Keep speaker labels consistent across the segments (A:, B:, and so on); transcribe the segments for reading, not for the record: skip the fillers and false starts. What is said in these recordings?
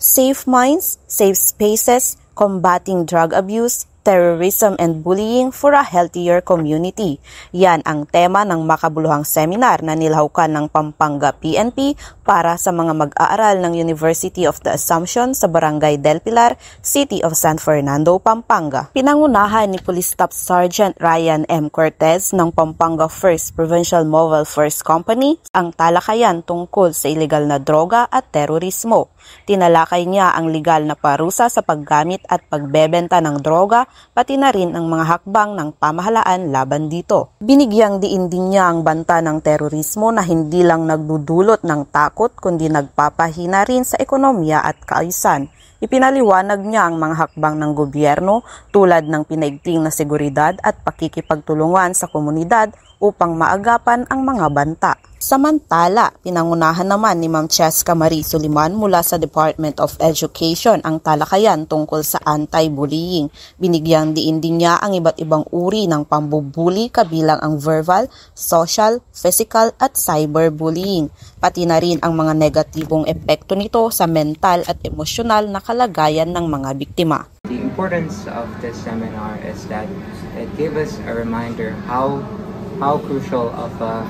A: Safe minds, safe spaces, combating drug abuse, terrorism and bullying for a healthier community. Yan ang tema ng makabuluhang seminar na nilahawkan ng Pampanga PNP para sa mga mag-aaral ng University of the Assumption sa Barangay Del Pilar, City of San Fernando, Pampanga. Pinangunahan ni Police Staff Sergeant Ryan M. Cortez ng Pampanga 1st Provincial Mobile Force Company ang talakayan tungkol sa ilegal na droga at terorismo. Tinalakay niya ang legal na parusa sa paggamit at pagbebenta ng droga, pati na rin ang mga hakbang ng pamahalaan laban dito. Binigyang diin din niya ang banta ng terorismo na hindi lang nagdudulot ng takot kundi nagpapahina rin sa ekonomiya at kaayusan. Ipinaliwanag niya ang mga hakbang ng gobyerno tulad ng pinaigting na seguridad at pakikipagtulungan sa komunidad upang maagapan ang mga banta. Samantala, pinangunahan naman ni Ma'am Cheska Marie Suliman mula sa Department of Education ang talakayan tungkol sa anti-bullying. Binigyang diin din niya ang iba't ibang uri ng pambubuli kabilang ang verbal, social, physical at cyberbullying, pati na rin ang mga negatibong epekto nito sa mental at emosyonal na kalagayan ng mga biktima.
B: The importance of this seminar is that it gave us a reminder how crucial of a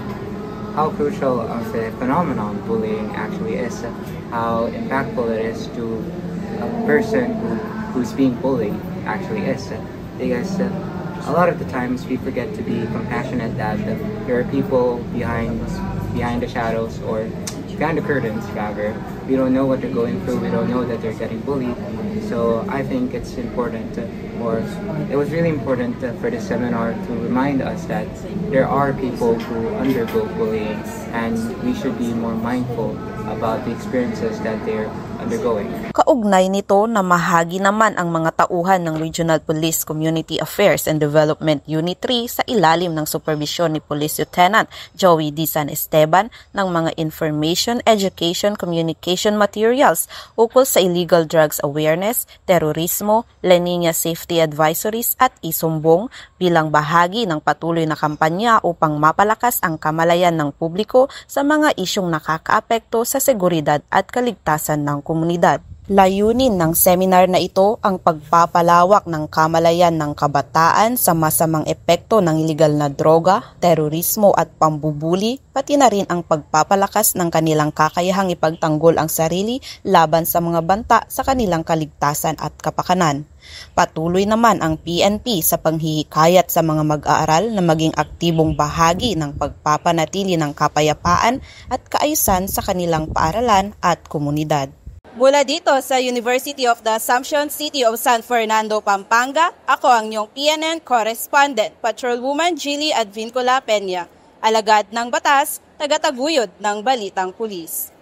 B: phenomenon bullying actually is, how impactful it is to a person who's being bullied actually is. Because a lot of the times we forget to be compassionate that there are people behind the shadows or behind the curtains rather. We don't know what they're going through, we don't know that they're getting bullied. So I think it's important it was really important for this seminar to remind us that there are people who undergo bullying and we should be more mindful about the experiences that they're undergoing.
A: Kaugnay nito na mahagi naman ang mga tauhan ng Regional Police Community Affairs and Development Unit 3 sa ilalim ng supervisyon ni Police Lieutenant Joey D. San Esteban ng mga information, education, communication materials ukol sa illegal drugs awareness, terorismo, La Nina Safety Advisories at isumbong bilang bahagi ng patuloy na kampanya upang mapalakas ang kamalayan ng publiko sa mga isyong nakakaapekto sa seguridad at kaligtasan ng komunidad. Layunin ng seminar na ito ang pagpapalawak ng kamalayan ng kabataan sa masamang epekto ng iligal na droga, terorismo at pambubuli, pati na rin ang pagpapalakas ng kanilang kakayahang ipagtanggol ang sarili laban sa mga banta sa kanilang kaligtasan at kapakanan. Patuloy naman ang PNP sa panghihikayat sa mga mag-aaral na maging aktibong bahagi ng pagpapanatili ng kapayapaan at kaayusan sa kanilang paaralan at komunidad. Mula dito sa University of the Assumption, City of San Fernando, Pampanga, ako ang inyong PNN correspondent, Patrolwoman Jilly Advincula Peña, alagad ng batas, tagataguyod ng Balitang Pulis.